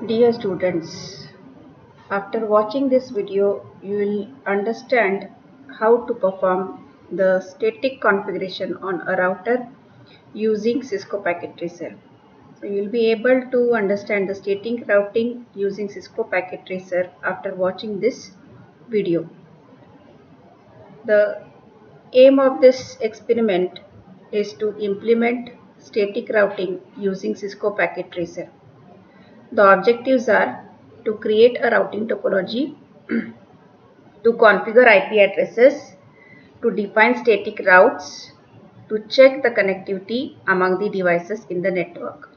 Dear students, after watching this video, you will understand how to perform the static configuration on a router using Cisco Packet Tracer. So you will be able to understand the static routing using Cisco Packet Tracer after watching this video. The aim of this experiment is to implement static routing using Cisco Packet Tracer. The objectives are to create a routing topology, to configure IP addresses, to define static routes, to check the connectivity among the devices in the network.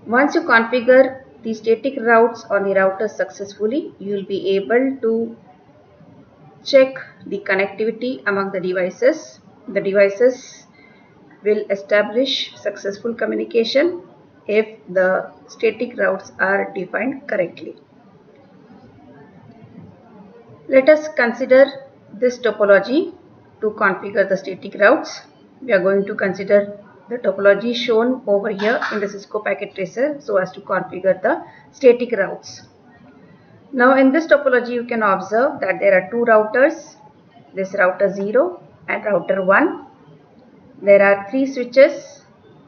Once you configure the static routes on the router successfully, you will be able to check the connectivity among the devices. The devices will establish successful communication if the static routes are defined correctly. Let us consider this topology to configure the static routes. We are going to consider the topology shown over here in the Cisco Packet Tracer so as to configure the static routes. Now in this topology you can observe that there are two routers, this router 0 and router 1. There are three switches,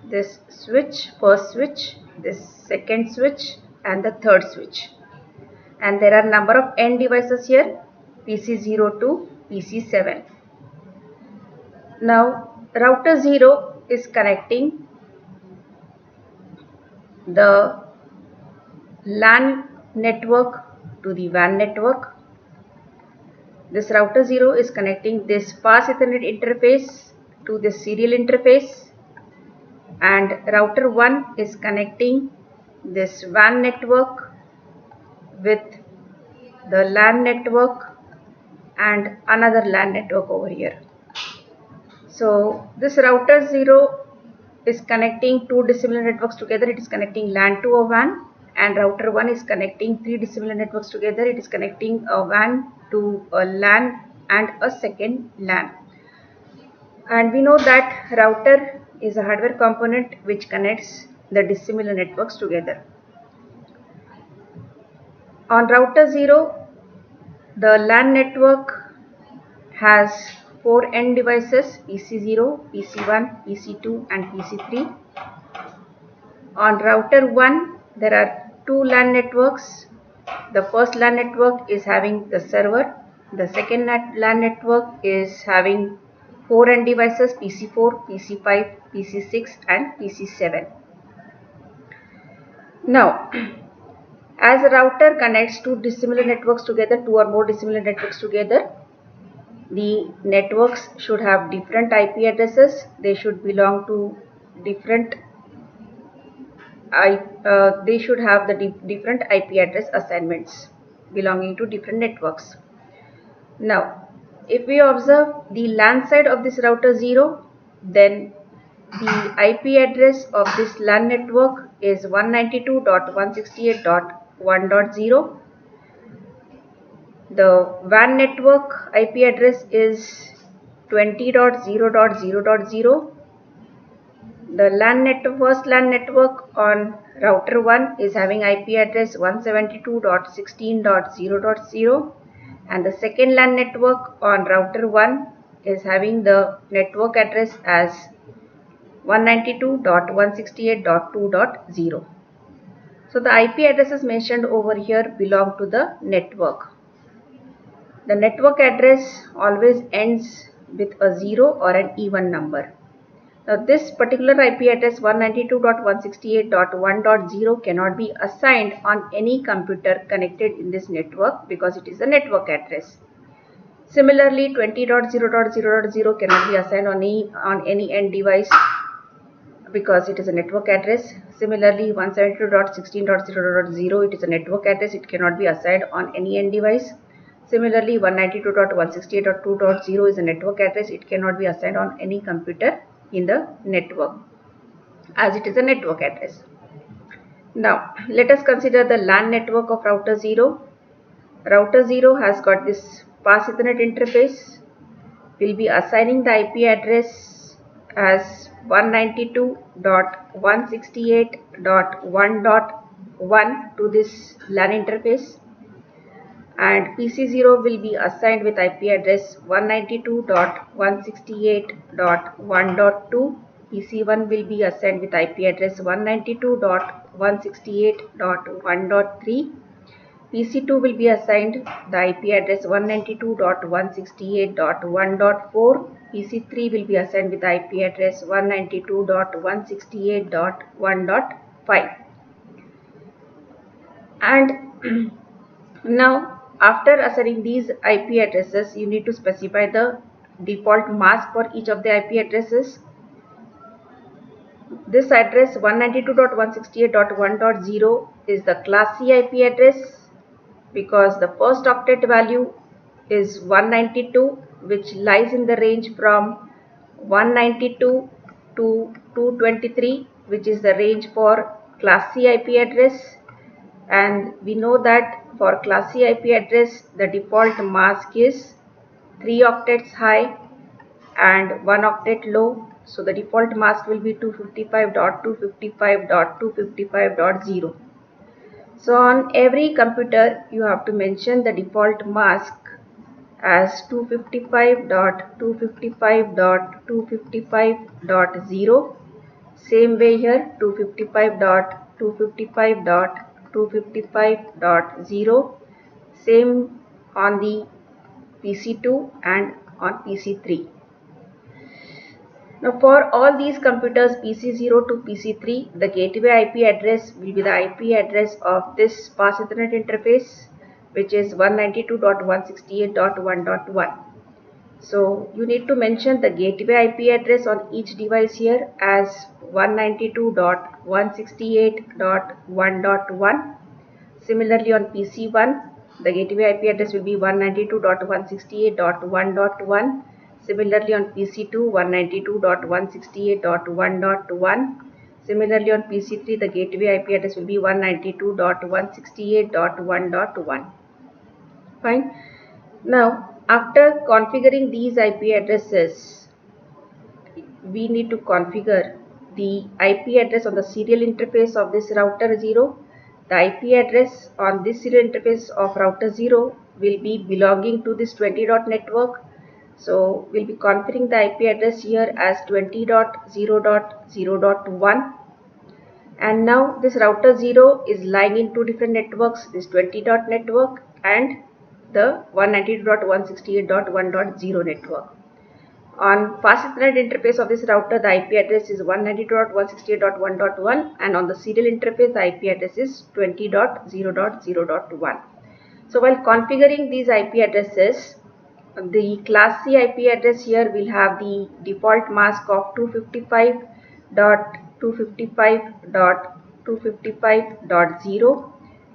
this switch, first switch, this second switch and the third switch. And there are number of end devices here, PC0 to PC7. Now router 0 is connecting the LAN network to the WAN network. This router 0 is connecting this fast Ethernet interface to this serial interface, and router 1 is connecting this WAN network with the LAN network and another LAN network over here. So this router 0 is connecting two dissimilar networks together. It is connecting LAN to a WAN, and router 1 is connecting three dissimilar networks together. It is connecting a WAN to a LAN and a second LAN. And we know that router is a hardware component which connects the dissimilar networks together. On router 0, the LAN network has 4 end devices, PC0, PC1, PC2 and PC3. On router 1, there are two LAN networks. The first LAN network is having the server. The second LAN network is having 4 end devices, PC4, PC5, PC6 and PC7. Now, as a router connects two dissimilar networks together, two or more dissimilar networks together, the networks should have different IP addresses. They should belong to different they should have the different IP address assignments belonging to different networks. Now, if we observe the LAN side of this router 0, then the IP address of this LAN network is 192.168.1.0. The WAN network IP address is 20.0.0.0. The first LAN network on router 1 is having IP address 172.16.0.0, and the second LAN network on router 1 is having the network address as 192.168.2.0. So the IP addresses mentioned over here belong to the network. The network address always ends with a 0 or an even number. Now this particular IP address 192.168.1.0 cannot be assigned on any computer connected in this network because it is a network address. Similarly, 20.0.0.0 cannot be assigned on any end device because it is a network address. Similarly, 172.16.0.0, it is a network address. It cannot be assigned on any end device. Similarly, 192.168.2.0 is a network address. It cannot be assigned on any computer in the network as it is a network address. Now, let us consider the LAN network of router 0. Router 0 has got this fast Ethernet interface. We will be assigning the IP address as 192.168.1.0 1 to this LAN interface, and PC0 will be assigned with IP address 192.168.1.2. PC1 will be assigned with IP address 192.168.1.3. PC2 will be assigned the IP address 192.168.1.4. PC3 will be assigned with IP address 192.168.1.5. And now, after assigning these IP addresses, you need to specify the default mask for each of the IP addresses. This address 192.168.1.0 is the class C IP address because the first octet value is 192, which lies in the range from 192 to 223, which is the range for class C IP address. And we know that for class C IP address, the default mask is 3 octets high and 1 octet low. So the default mask will be 255.255.255.0. So on every computer, you have to mention the default mask as 255.255.255.0. Same way here, 255.255.255.0. Same on the PC2 and on PC3. Now for all these computers PC0 to PC3, the gateway IP address will be the IP address of this Pass Ethernet interface, which is 192.168.1.1. So you need to mention the gateway IP address on each device here as 192.168.1.1. Similarly on PC1, the gateway IP address will be 192.168.1.1. Similarly on PC2, 192.168.1.1. Similarly on PC3, the gateway IP address will be 192.168.1.1. Fine. Now, after configuring these IP addresses, we need to configure the IP address on the serial interface of this router 0. The IP address on this serial interface of router 0 will be belonging to this 20. Network. So we'll be configuring the IP address here as 20.0.0.1. And now this router 0 is lying in two different networks, this 20. Network and the 192.168.1.0 network. On Fast Ethernet interface of this router, the IP address is 192.168.1.1, and on the serial interface, the IP address is 20.0.0.1. So while configuring these IP addresses, the class C IP address here will have the default mask of 255.255.255.0,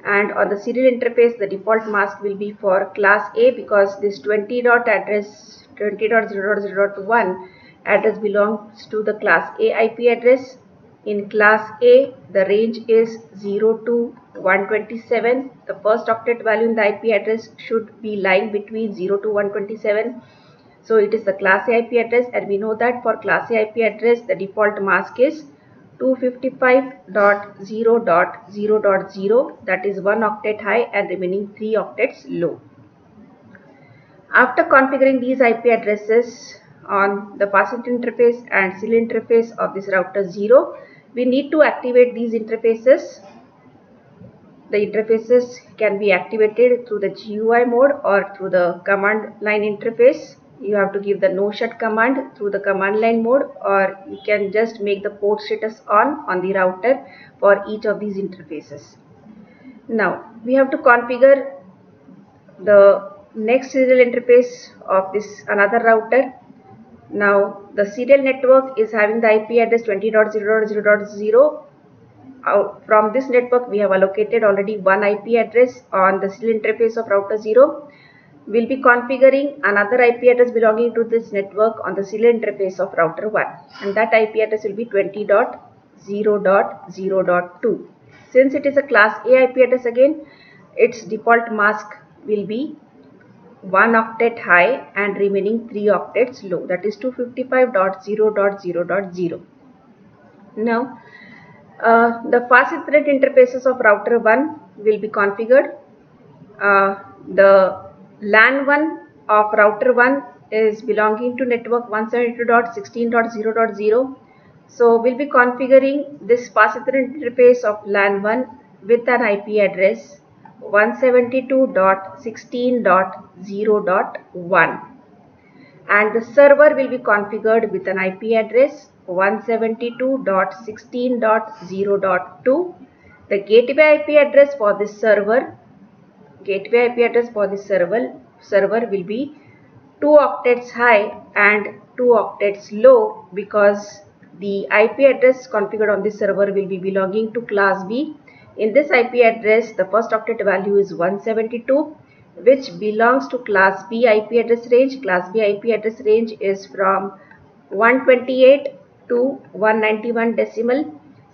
and on the serial interface the default mask will be for class A because this 20.0.0.1 address belongs to the class A IP address. In class A, the range is 0 to 127. The first octet value in the IP address should be lying between 0 to 127. So it is the class A IP address, and we know that for class A IP address, the default mask is 255.0.0.0, that is 1 octet high and remaining 3 octets low. After configuring these IP addresses on the Pass interface and serial interface of this router 0, we need to activate these interfaces. The interfaces can be activated through the GUI mode or through the command line interface. You have to give the no shut command through the command line mode, or you can just make the port status on the router for each of these interfaces. Now we have to configure the next serial interface of this another router. Now the serial network is having the IP address 20.0.0.0. From this network we have allocated already one IP address on the serial interface of router 0. We'll be configuring another IP address belonging to this network on the serial interface of router 1, and that IP address will be 20.0.0.2. Since it is a class A IP address, again its default mask will be 1 octet high and remaining 3 octets low, that is 255.0.0.0. Now The fast Ethernet interfaces of router 1 will be configured. The LAN 1 of router 1 is belonging to network 172.16.0.0. So we'll be configuring this fast Ethernet interface of LAN 1 with an IP address 172.16.0.1, and the server will be configured with an IP address 172.16.0.2. The gateway IP address for this server will be 2 octets high and 2 octets low, because the IP address configured on this server will be belonging to class B. In this IP address, the first octet value is 172, which belongs to class B IP address range. Class B IP address range is from 128 to 191 decimal.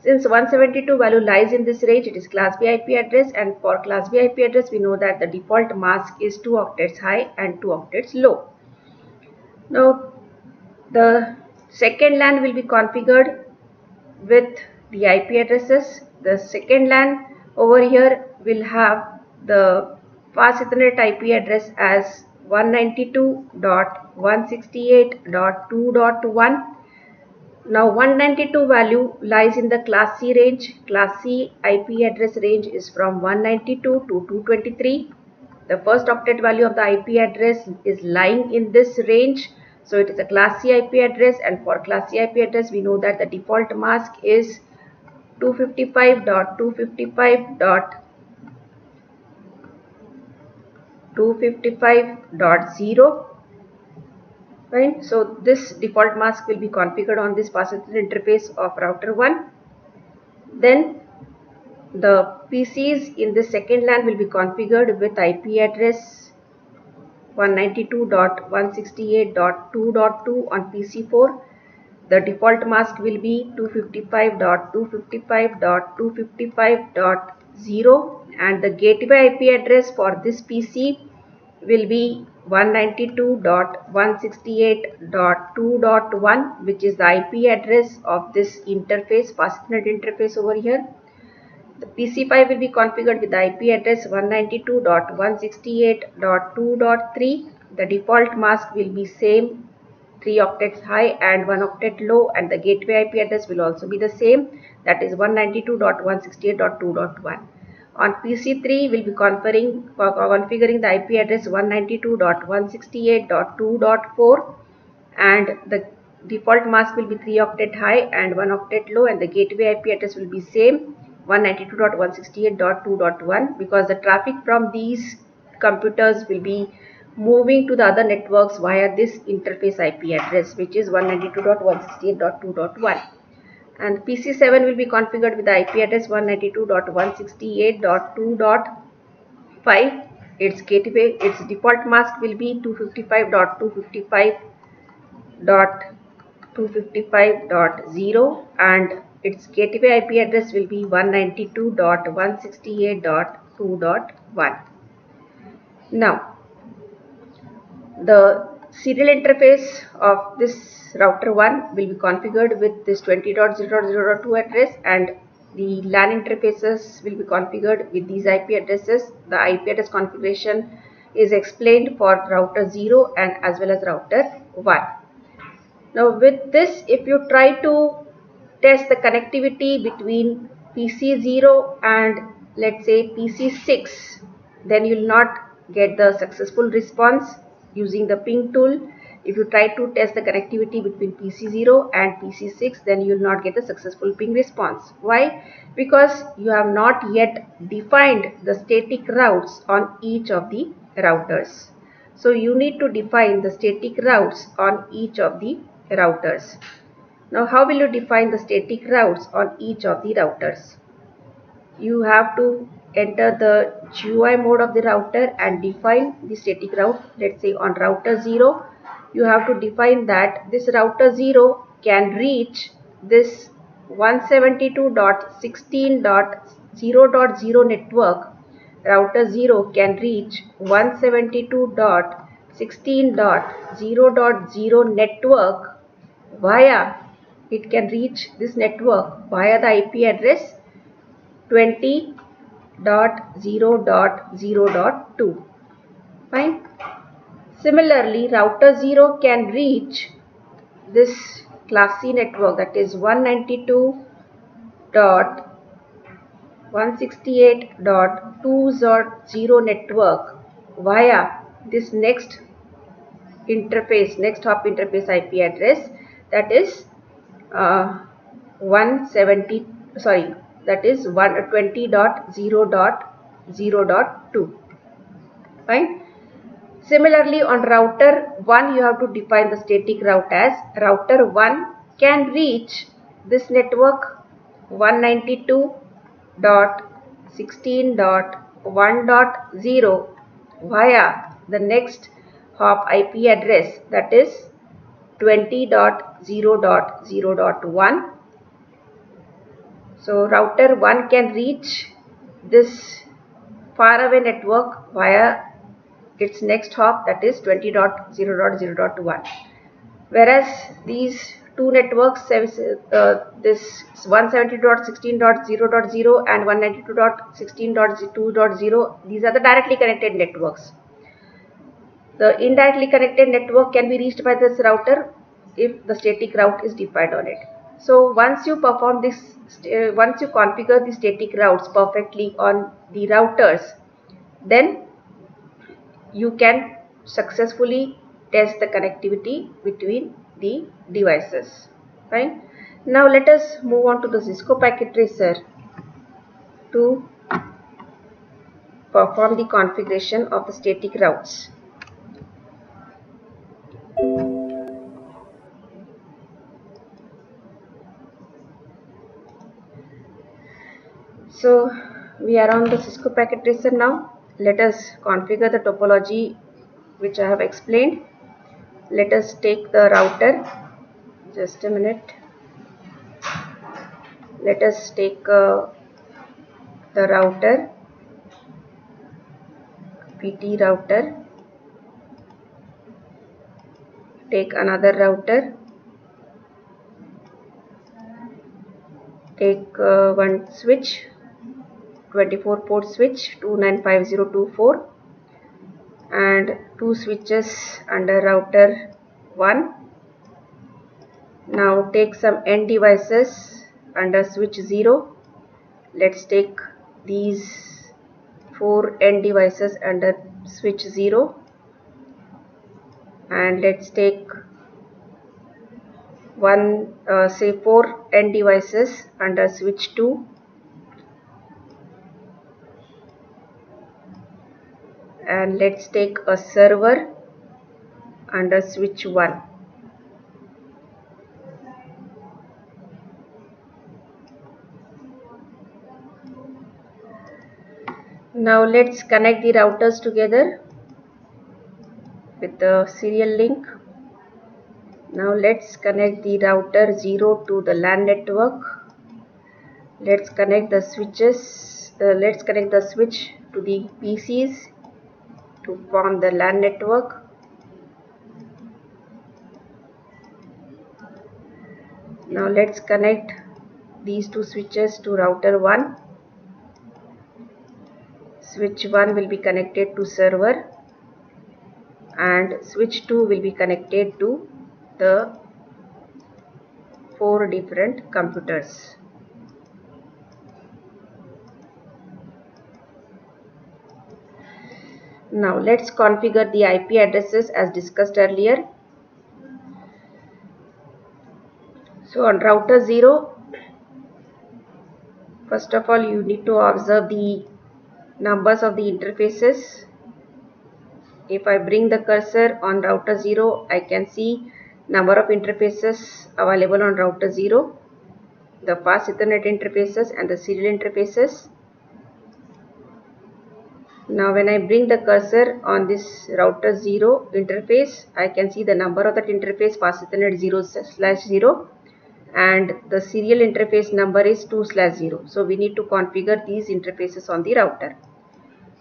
Since 172 value lies in this range, it is class B IP address, and for class B IP address we know that the default mask is 2 octets high and 2 octets low. Now the second LAN will be configured with the IP addresses. The second LAN over here will have the fast Ethernet IP address as 192.168.2.1. Now 192 value lies in the class C range. Class C IP address range is from 192 to 223. The first octet value of the IP address is lying in this range, so it is a class C IP address, and for class C IP address we know that the default mask is 255.255.255.0. Fine. So this default mask will be configured on this fast Ethernet interface of router 1. Then the PCs in the second LAN will be configured with IP address 192.168.2.2 on PC4. The default mask will be 255.255.255.0, and the gateway IP address for this PC will be 192.168.2.1, which is the IP address of this interface, fast Ethernet interface over here. The PC5 will be configured with the IP address 192.168.2.3. The default mask will be same, 3 octets high and 1 octet low, and the gateway IP address will also be the same, that is 192.168.2.1. On PC3 will be configuring the IP address 192.168.2.4, and the default mask will be 3 octet high and 1 octet low, and the gateway IP address will be same, 192.168.2.1, because the traffic from these computers will be moving to the other networks via this interface IP address, which is 192.168.2.1. And PC7 will be configured with the IP address 192.168.2.5. Its default mask will be 255.255.255.0, and its gateway IP address will be 192.168.2.1. Now, the serial interface of this router 1 will be configured with this 20.0.0.2 address, and the LAN interfaces will be configured with these IP addresses. The IP address configuration is explained for router 0 and as well as router 1. Now with this, if you try to test the connectivity between PC0 and let's say PC6, then you will not get the successful response using the ping tool. If you try to test the connectivity between PC0 and PC6, then you will not get a successful ping response. Why? Because you have not yet defined the static routes on each of the routers. So you need to define the static routes on each of the routers. Now how will you define the static routes on each of the routers? You have to enter the GUI mode of the router and define the static route. Let's say on router 0, you have to define that this router 0 can reach this 172.16.0.0 network. Router 0 can reach 172.16.0.0 network via it can reach this network via the IP address 20.0.0.2. Fine. Similarly, router 0 can reach this class C network, that is 192.168.2.0 network via this next hop interface IP address, that is 20.0.0.2. Fine. Similarly, on router 1, you have to define the static route as router 1 can reach this network 192.16.1.0 via the next hop IP address, that is 20.0.0.1. So router 1 can reach this faraway network via its next hop, that is 20.0.0.1. Whereas these two networks, this 172.16.0.0 and 192.16.2.0, these are the directly connected networks. The indirectly connected network can be reached by this router if the static route is defined on it. So once you perform this, once you configure the static routes perfectly on the routers, then you can successfully test the connectivity between the devices. Fine. Now let us move on to the Cisco Packet Tracer to perform the configuration of the static routes. So we are on the Cisco Packet Tracer now. Let us configure the topology which I have explained. Let us take the router. Just a minute. Let us take the router, PT router. Take another router. Take one switch, 24 port switch 295024, and two switches under router 1. Now take some end devices under switch 0. Let's take these 4 end devices under switch 0, and let's take 4 end devices under switch 2, and let's take a server under switch 1. Now let's connect the routers together with the serial link. Now let's connect the router 0 to the LAN network. Let's connect the switches. Let's connect the switch to the PCs to form the LAN network. Now let's connect these two switches to router 1. Switch 1 will be connected to server, and switch 2 will be connected to the 4 different computers. Now let's configure the IP addresses as discussed earlier. So on router 0, first of all you need to observe the numbers of the interfaces. If I bring the cursor on router 0, I can see number of interfaces available on router 0, the fast Ethernet interfaces and the serial interfaces. Now when I bring the cursor on this router 0 interface, I can see the number of that interface, fast Ethernet 0/0, and the serial interface number is 2/0. So we need to configure these interfaces on the router.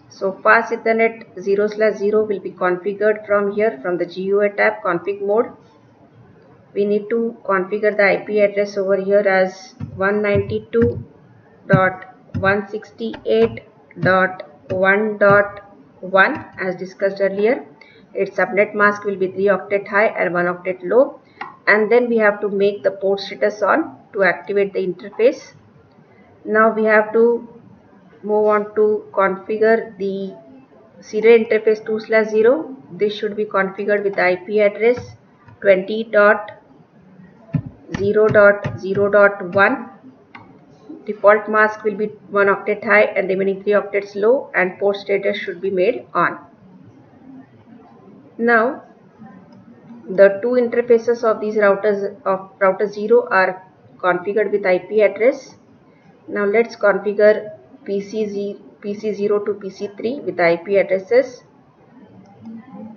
So fast Ethernet 0/0 will be configured from here, from the GUI tab, config mode. we need to configure the IP address over here as 192.168.1.1 as discussed earlier. Its subnet mask will be 3 octet high and 1 octet low, and then we have to make the port status on to activate the interface. Now we have to move on to configure the serial interface 2/0. This should be configured with the IP address 20.0.0.1. Default mask will be 1 octet high and remaining 3 octets low, and port status should be made on. Now the two interfaces of these routers of router 0 are configured with IP address. Now let's configure PC0 to PC3 with the IP addresses.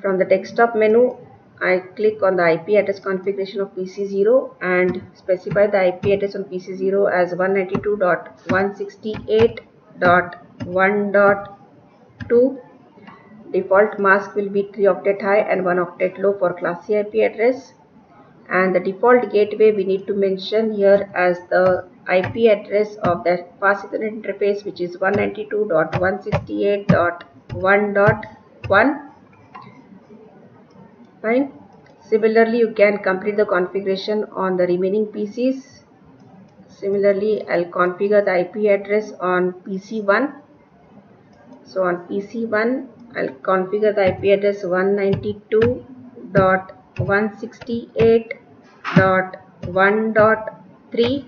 From the desktop menu, I click on the IP address configuration of PC0 and specify the IP address on PC0 as 192.168.1.2. Default mask will be 3 octet high and 1 octet low for classy IP address, and the default gateway we need to mention here as the IP address of the fast Ethernet interface, which is 192.168.1.1. Fine. Similarly, you can complete the configuration on the remaining PCs. Similarly, I'll configure the IP address on PC1. So on PC1, I'll configure the IP address 192.168.1.3.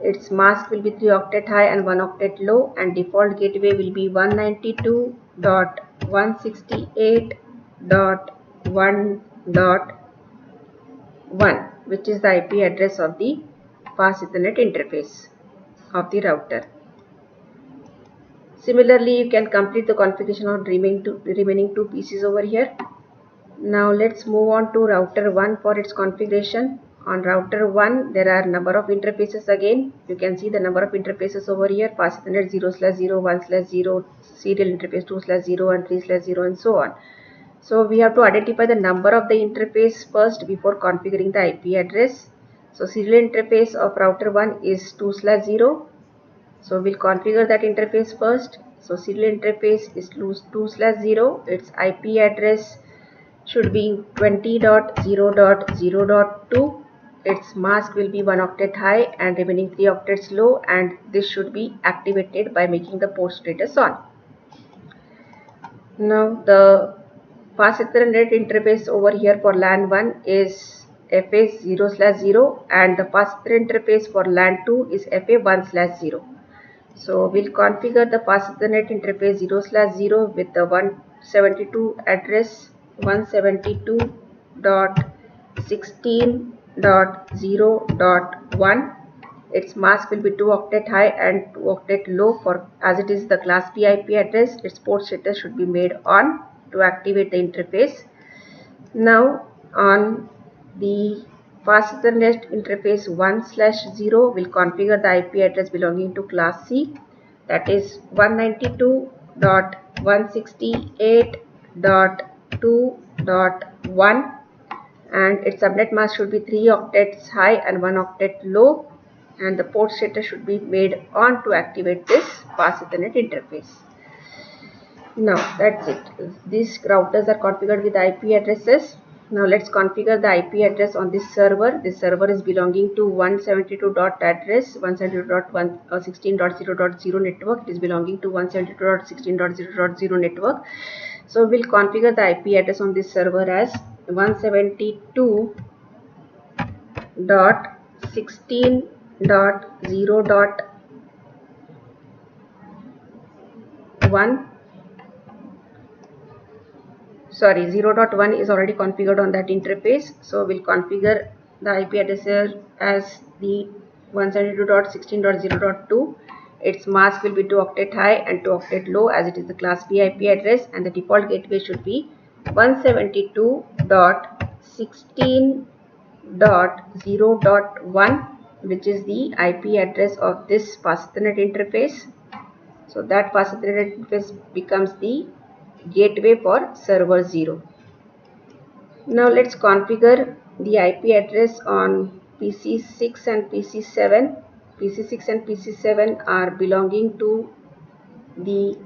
Its mask will be 3 octet high and 1 octet low, and default gateway will be 192.168.1.1, which is the IP address of the fast Ethernet interface of the router. Similarly, you can complete the configuration of remaining two PCs over here. Now let's move on to router 1 for its configuration. On router 1, there are number of interfaces again. You can see the number of interfaces over here: fast Ethernet 0/0, 1/0, serial interface 2/0 and 3/0, and so on. So we have to identify the number of the interface first before configuring the IP address. So serial interface of router 1 is 2/0. So we'll configure that interface first. So serial interface is 2/0. Its IP address should be 20.0.0.2. Its mask will be 1 octet high and remaining 3 octets low, and this should be activated by making the port status on. Now the fast Ethernet interface over here for LAN 1 is FA 0/0, and the fast Ethernet interface for LAN 2 is FA 1/0. So we'll configure the fast Ethernet interface 0/0 with the 172 address 172.16.0.1. Its mask will be 2 octet high and 2 octet low, for as it is the class B IP address. Its port status should be made on to activate the interface. Now on the fast Ethernet interface 1/0, we'll configure the IP address belonging to class C, that is 192.168.2.1, and its subnet mask should be 3 octets high and 1 octet low, and the port status should be made on to activate this fast Ethernet interface. Now that's it. These routers are configured with IP addresses. Now let's configure the IP address on this server. This server is belonging to 172.address 172.16.0.0 network. It is belonging to 172.16.0.0 network. So we'll configure the IP address on this server as 172.16.0.1. Sorry, 0.1 is already configured on that interface. So we'll configure the IP address here as the 172.16.0.2. Its mask will be 2 octet high and 2 octet low, as it is the class B IP address, and the default gateway should be 172.16.0.1, which is the IP address of this fast Ethernet interface. So that fast Ethernet interface becomes the gateway for server 0. Now let's configure the IP address on PC6 and PC7. PC6 and PC7 are belonging to the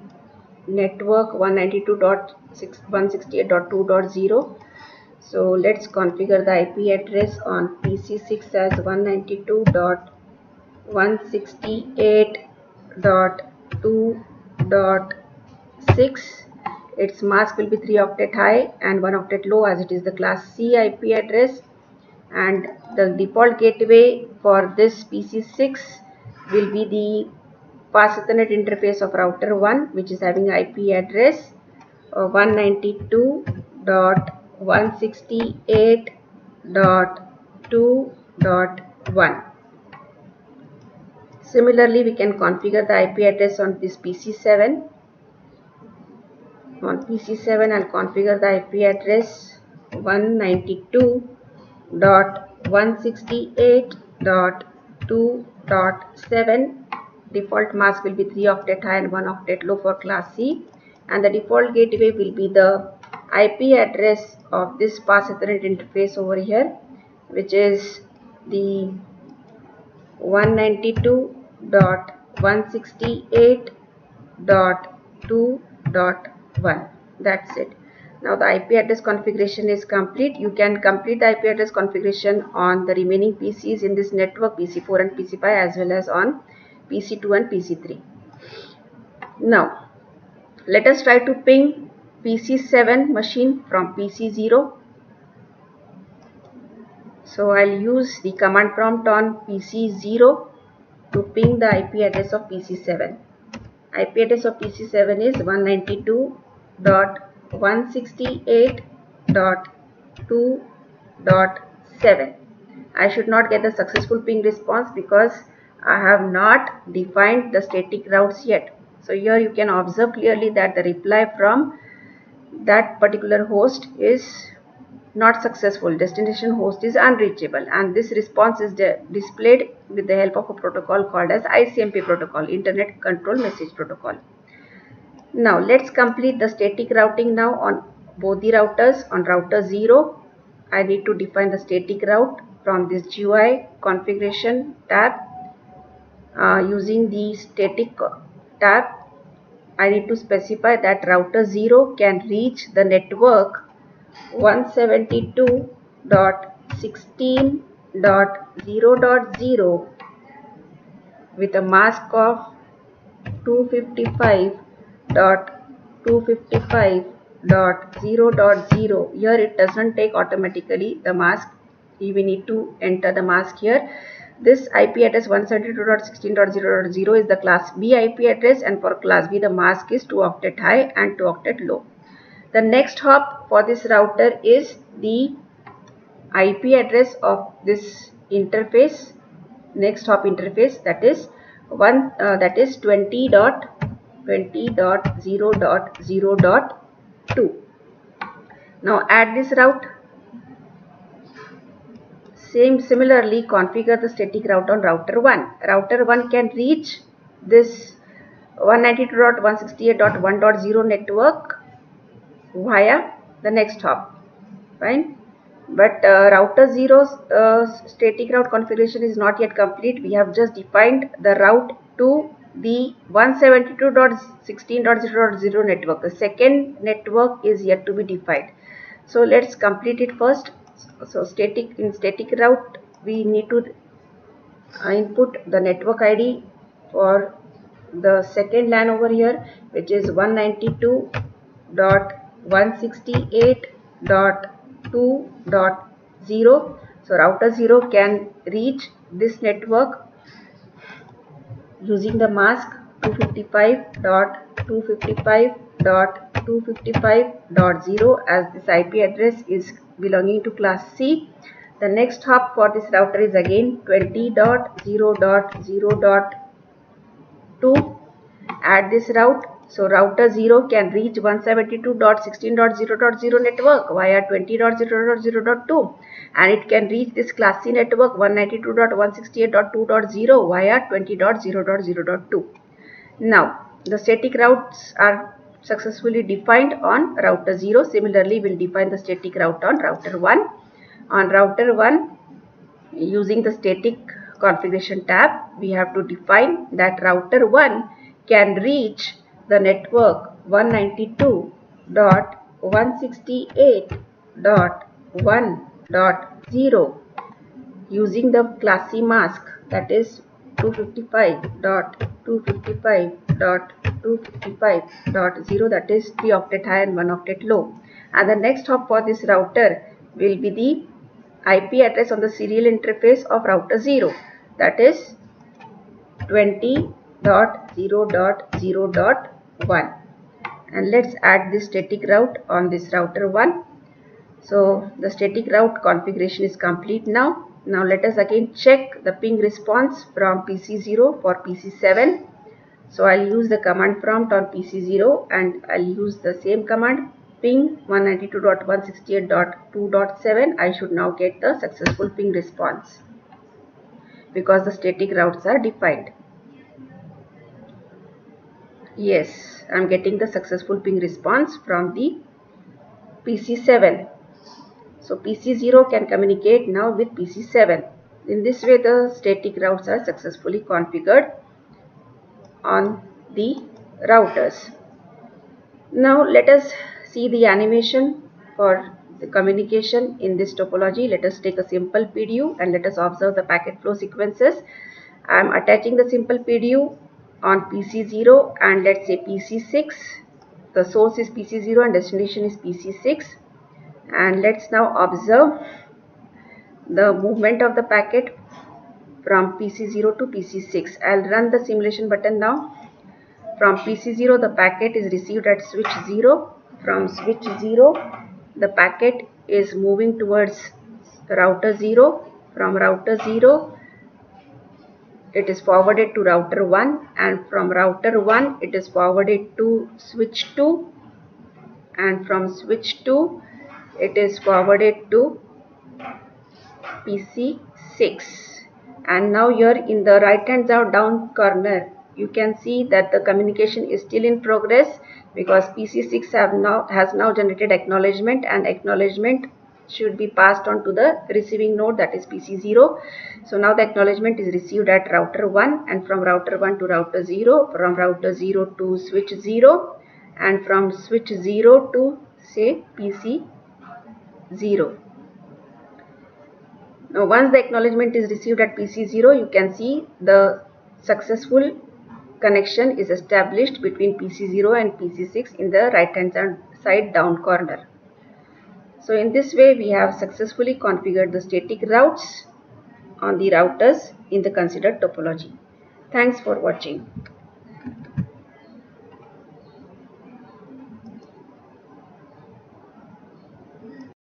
network 192.168.2.0. So let's configure the IP address on PC6 as 192.168.2.6. Its mask will be 3 octet high and 1 octet low, as it is the class C IP address, and the default gateway for this PC6 will be the Pass Ethernet interface of router 1, which is having IP address 192.168.2.1. Similarly, we can configure the IP address on this PC7. On PC7, I'll configure the IP address 192.168.2.7. Default mask will be 3 octet high and 1 octet low for class C, and the default gateway will be the IP address of this Pass Ethernet interface over here, which is the 192.168.2.1. That's it. Now the IP address configuration is complete. You can complete the IP address configuration on the remaining PCs in this network, PC4 and PC5, as well as on PC2 and PC3. Now let us try to ping PC7 machine from PC0. So I'll use the command prompt on PC0 to ping the IP address of PC7. IP address of PC7 is 192.168.2.7. I should not get the successful ping response because I have not defined the static routes yet. So here you can observe clearly that the reply from that particular host is not successful. Destination host is unreachable, and this response is displayed with the help of a protocol called as ICMP protocol, Internet Control Message Protocol. Now let's complete the static routing now on both the routers. On router 0, I need to define the static route from this GUI configuration tab. Using the static tab, I need to specify that router 0 can reach the network 172.16.0.0 with a mask of 255.255.0.0. Here it doesn't take automatically the mask. We need to enter the mask here. This IP address 172.16.0.0 is the class B IP address, and for class B the mask is 2 octet high and 2 octet low. The next hop for this router is the IP address of this interface. Next hop interface, that is 20.20.0.0.2. Now add this route. Similarly configure the static route on router 1. Router 1 can reach this 192.168.1.0 network via the next hop. Fine. But router 0's static route configuration is not yet complete. We have just defined the route to the 172.16.0.0 network. The second network is yet to be defined. So let's complete it first. So in static route, we need to input the network ID for the second LAN over here, which is 192.168.2.0. So router 0 can reach this network using the mask 255.255.255.0, as this IP address is belonging to class C. The next hop for this router is again 20.0.0.2. Add this route. So router 0 can reach 172.16.0.0 network via 20.0.0.2, and it can reach this class C network 192.168.2.0 via 20.0.0.2. Now the static routes are successfully defined on router 0. Similarly, we'll define the static route on router 1. On router 1, using the static configuration tab, we have to define that router 1 can reach the network 192.168.1.0 using the classy mask, that is 255.255.255.0, that is 3 octet high and 1 octet low. And the next hop for this router will be the IP address on the serial interface of router 0, that is 20.0.0.1. And let's add this static route on this router 1. So the static route configuration is complete now. Now let us again check the ping response from PC0 for PC7. So I'll use the command prompt on PC0 and I'll use the same command, ping 192.168.2.7. I should now get the successful ping response because the static routes are defined. Yes, I'm getting the successful ping response from the PC7. So PC0 can communicate now with PC7. In this way, the static routes are successfully configured on the routers. Now let us see the animation for the communication in this topology. Let us take a simple PDU and let us observe the packet flow sequences. I am attaching the simple PDU on PC0 and let's say PC6. The source is PC0 and destination is PC6. And let's now observe the movement of the packet from PC0 to PC6. I'll run the simulation button now. From PC0, the packet is received at switch 0. From switch 0, the packet is moving towards router 0. From router 0, it is forwarded to router 1, and from router 1, it is forwarded to switch 2, and from switch 2, it is forwarded to PC6. And now here in the right hand down corner, you can see that the communication is still in progress because PC6 has now generated acknowledgement, and acknowledgement should be passed on to the receiving node, that is PC0. So now the acknowledgement is received at router 1, and from router 1 to router 0, from router 0 to switch 0, and from switch 0 to say PC0. Now once the acknowledgement is received at PC0, you can see the successful connection is established between PC0 and PC6 in the right hand side down corner. So in this way we have successfully configured the static routes on the routers in the considered topology. Thanks for watching.